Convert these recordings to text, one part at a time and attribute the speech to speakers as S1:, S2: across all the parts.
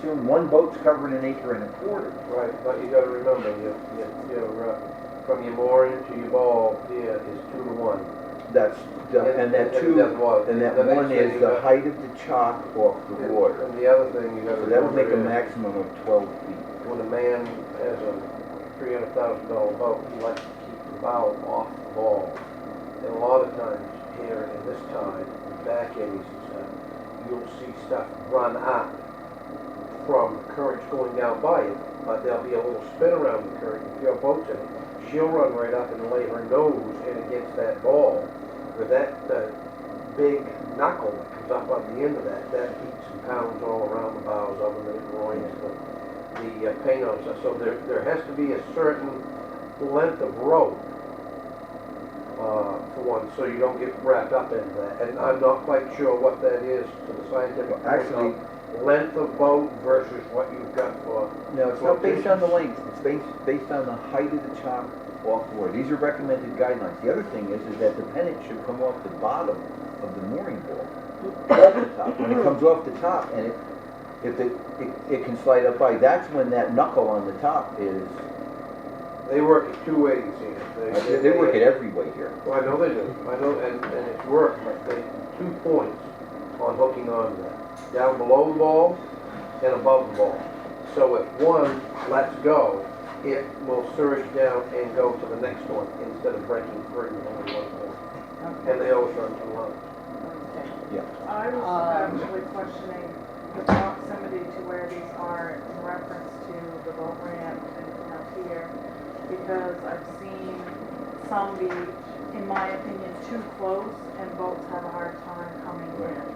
S1: maximum, one boat's covering 1.25 acres.
S2: Right, but you gotta remember, from your mooring to your ball here is 2 to 1.
S1: That's, and that two, and that one is the height of the chalk off the water.
S2: And the other thing you gotta
S1: So that would
S2: remember
S1: make a
S2: is,
S1: maximum of 12 feet.
S2: when a man has a $300,000 boat, he likes to keep the bow off the ball. And a lot of times here in this tide, with back eddies and stuff, you'll see stuff run up from currents going down by it, but there'll be a little spin around the current. If your boat's in it, she'll run right up and lay her nose in against that ball. With that big knuckle that comes up on the end of that heats and pounds all around the bows of them, and it ruins the paint on stuff. So there has to be a certain length of rope for one, so you don't get wrapped up into that. And I'm not quite sure what that is to the scientific point.
S1: Actually,
S2: Length of boat versus what you've got for...
S1: no, it's not based on the length, it's based on the height of the chalk off the water. These are recommended guidelines. The other thing is that the pennant should come off the bottom of the mooring ball, off the top. When it comes off the top, and it can slide up by, that's when that knuckle on the top is...
S2: They work it 2 ways here.
S1: They work it every way here.
S2: Well, I know they do. I know, and it's worked, but they 2 points on hooking onto that. Down below the ball and above the ball. So if one lets go, it will surge down and go to the next one instead of breaking free with only one point. And they always run 2 lines.
S3: Okay.
S1: Yeah.
S4: I was actually questioning the proximity to where these are in reference to the boat ramp and out here, because I've seen some be, in my opinion, too close, and boats have a hard time coming in.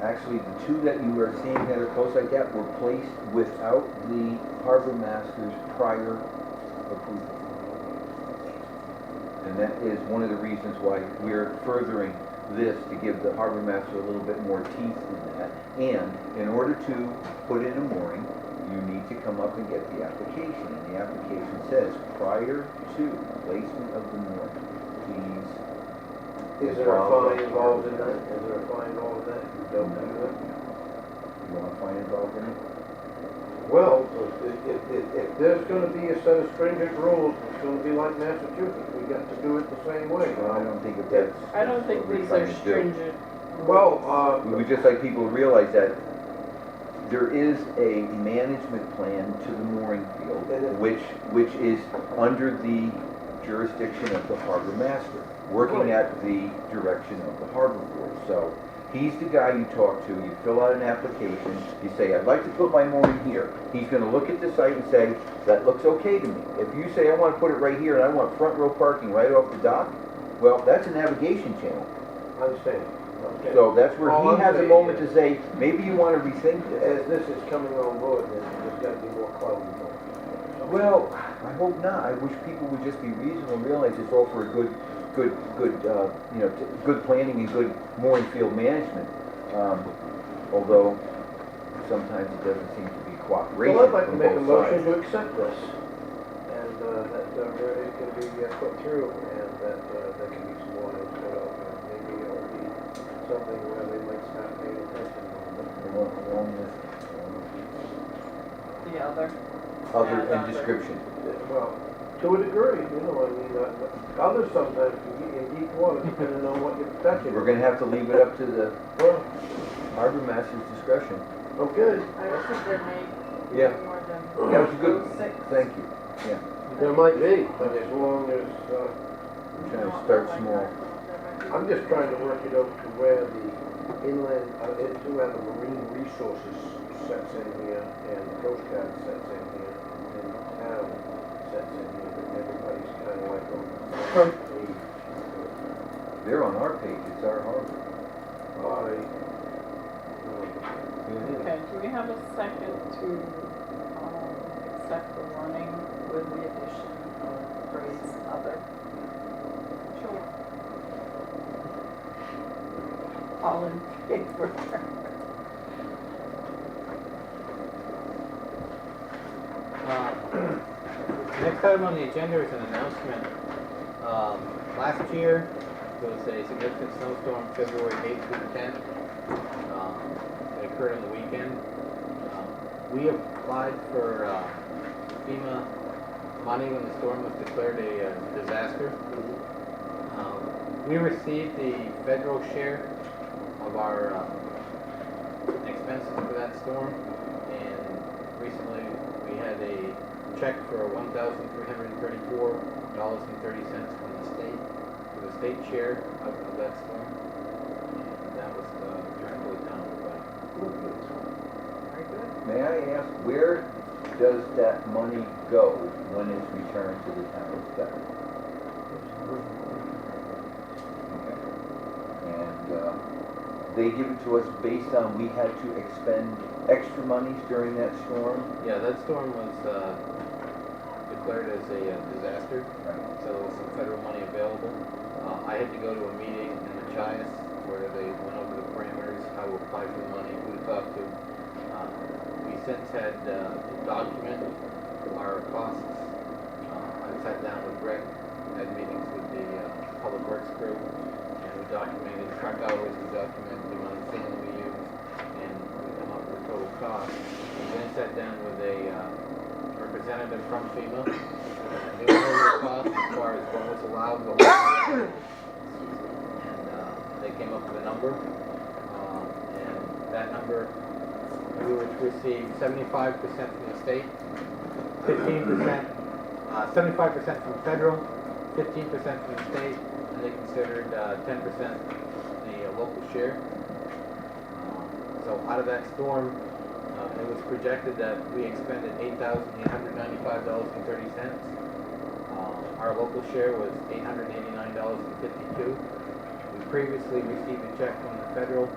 S1: Actually, the 2 that you are seeing that are close like that were placed without the harbor master's prior approval. And that is one of the reasons why we're furthering this, to give the harbor master a little bit more teeth in that. And in order to put in a mooring, you need to come up and get the application. And the application says, prior to placement of the mooring, please.
S2: Is there a fine involved in that? Is there a fine involved in that? You don't do that?
S1: You want a fine involved in it?
S2: Well, if there's gonna be a set of stringent rules, it's gonna be like Massachusetts. We got to do it the same way.
S1: Well, I don't think that that's...
S3: I don't think
S1: what we're
S3: these
S1: trying
S3: are
S1: to do.
S3: stringent.
S2: Well,
S1: We would just like people to realize that there is a management plan to the mooring field, which is under the jurisdiction of the harbor master, working at the direction of the harbor board. So he's the guy you talk to, you fill out an application, you say, I'd like to put my mooring here. He's gonna look at the site and say, that looks okay to me. If you say, I wanna put it right here and I want front row parking right off the dock, well, that's a navigation channel.
S2: I understand. Okay.
S1: So that's where
S2: All
S1: he
S2: I'm
S1: has a
S2: saying
S1: moment
S2: is,
S1: to say, maybe you wanna rethink this.
S2: as this is coming on board, there's gotta be more clout involved.
S1: Well, I hope not. I wish people would just be reasonable and realize it's all for a good, good planning and good mooring field management. Although sometimes it doesn't seem to be cooperation
S2: Well, I'd like to
S1: from
S2: make a
S1: both
S2: motion
S1: sides.
S2: to accept this, and that it can be put through, and that there can be some lines put out, and maybe it'll be something where they might start paying attention
S1: Along with
S3: The other.
S1: other
S3: Yeah,
S1: and description.
S2: Well, to a degree, I mean, others sometimes can get in deep water depending on what you're touching.
S1: We're gonna have to leave it up to the
S2: Well,
S1: harbor master's discretion.
S2: okay,
S4: I don't think there may be
S1: Yeah.
S4: more than
S1: That was good.
S4: those 6.
S1: Thank you. Yeah,
S2: there might be, but as long as,
S1: I'm trying to start small.
S2: I'm just trying to work it out to where the inland, to where the marine resources sets in here, and the Coast Guard sets in here, and the town sets in here, and everybody's kind of like on the same page.
S1: They're on our page, it's our harbor.
S3: Okay, do we have a second to accept the warning with the addition of phrase other?
S4: Sure.
S3: All in favor?
S5: Next item on the agenda is an announcement. Last year was a significant snowstorm, February 8th through the 10th. It occurred on the weekend. we applied for FEMA money when the storm was declared a disaster. We received the federal share of our expenses for that storm, and recently we had a check for $1,334.30 from the state, for the state share of that storm, and that was returned to the town of Lubec.
S4: Very good.
S1: May I ask, where does that money go when it's returned to the town of Lubec? And they give it to us based on we had to expend extra monies during that storm?
S5: Yeah, that storm was declared as a disaster,
S1: Right.
S5: so there was some federal money available. I had to go to a meeting in Machias where they went over the parameters, how to apply for the money, who to talk to. We since had to document our costs. I sat down with Rick, had meetings with the Public Works crew, and we documented truck hours, we documented the amount of sand we used, and we come up with the total cost. We then sat down with a representative from FEMA, and they went over the cost as far as what was allowed, what was not. And they came up with a number, and that number, we were to receive 75% from the state, 15%, 75% from federal, 15% from the state, and they considered 10% the local share. So out of that storm, it was projected that we expended $8,895.30. Our local share was $889.52. We previously received a check from the federal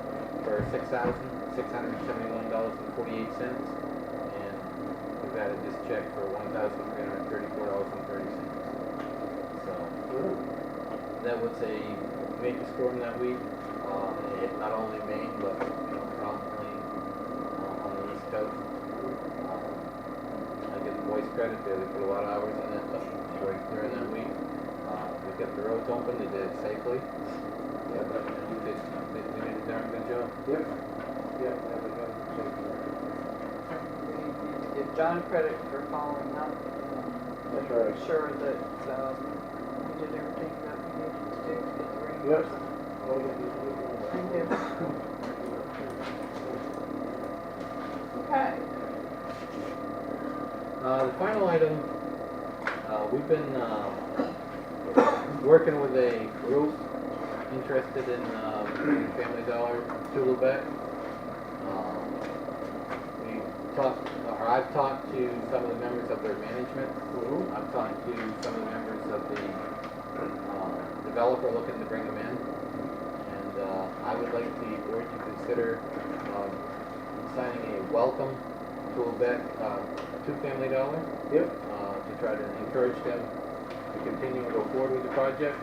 S5: for $6,671.48, and we've added this check for $1,334.30. So that was a major storm that week. It hit not only Maine, but promptly on the East Coast. I give the boys credit there; they put a lot of hours in it during that week. We kept the roads open; they did it safely. Yeah, but they did a darn good job.
S2: Yep. Yep, that was good.
S3: We need to give John credit for following up.
S2: That's right.
S3: Make sure that we did everything that we needed to do to get the
S2: Yep.
S3: reimbursement.
S2: Oh, yeah.
S3: Thank you. Okay.
S5: The final item, we've been working with a group interested in bringing Family Dollar to Lubec. I've talked to some of the members of their management. I've talked to some of the members of the developer looking to bring them in. And I would like the board to consider signing a welcome to Lubec to Family Dollar.
S2: Yep.
S5: To try to encourage them to continue to go forward with the project.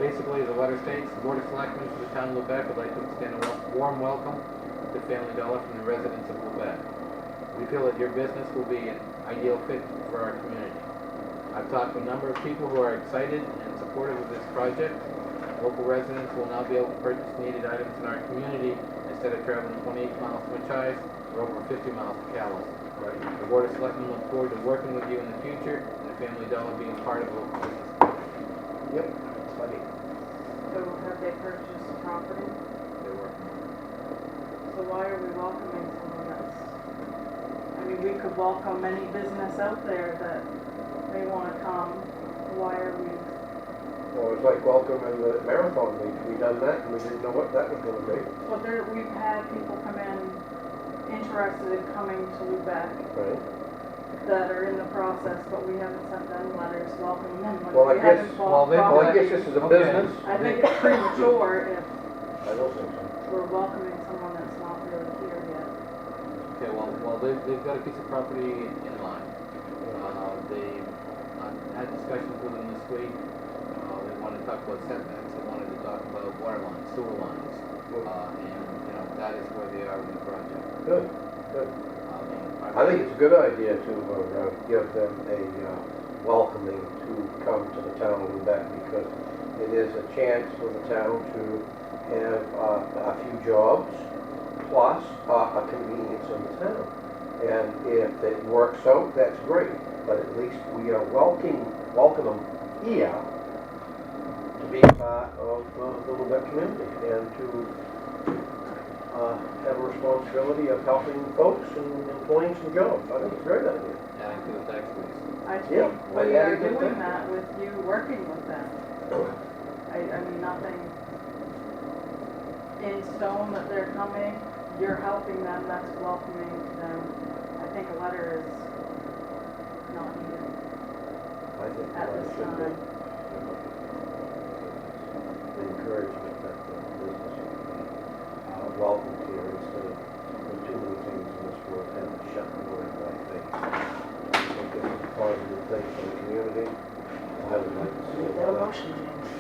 S5: Basically, the letter states, the Board of Selectmen for the town of Lubec would like to extend a warm welcome to Family Dollar from the residents of Lubec. We feel that your business will be an ideal fit for our community. I've talked to a number of people who are excited and supportive of this project. Local residents will now be able to purchase needed items in our community instead of traveling 28 miles to Machias or over 50 miles to Calais. The Board of Selectmen look forward to working with you in the future and the Family Dollar being part of local business.
S2: Yep. That's funny.
S4: So have they purchased the property?
S5: They're working on it.
S4: So why are we welcoming someone that's, I mean, we could welcome any business out there that may want to come. Why are we?
S2: Well, it's like welcoming the marathon. We done that and we didn't know what that was going to be.
S4: Well, we've had people come in interested in coming to Lubec
S2: Right.
S4: that are in the process, but we haven't sent them letters welcoming them.
S2: Well, I
S4: We
S2: guess-
S4: haven't bought
S5: well,
S2: Well, I
S4: property.
S2: guess this is a
S5: Okay.
S2: business.
S4: I think it's premature if
S2: I don't think so.
S4: we're welcoming someone that's not really here yet.
S5: Okay, well, they've got a piece of property in line. They had discussions with them this week. They wanted to talk about setbacks. They wanted to talk about water lines, sewer lines. And that is where they are with the project.
S2: Good, good. I think it's a good idea to give them a welcoming to come to the town of Lubec because it is a chance for the town to have a few jobs plus a convenience in the town. And if it works out, that's great, but at least we are welcome them here to be part of the Lubec community and to have a responsibility of helping folks and employing some jobs. I think it's a great idea.
S5: Adding to the tax base.
S4: I
S2: Yeah,
S4: think
S2: I
S4: we are
S2: added it
S4: doing
S2: there.
S4: that with you working with them. I mean, nothing in stone that they're coming, you're helping them, that's welcoming to them. I think a letter is not needed
S2: I think
S4: at
S2: that
S4: this
S2: should be
S4: time.
S2: the encouragement that the business will be welcomed here instead of the too many things in this world having to shut the door in my face. I think it's a positive thing for the community. I would like to see a
S4: Make that a
S2: lot of
S4: motion, James.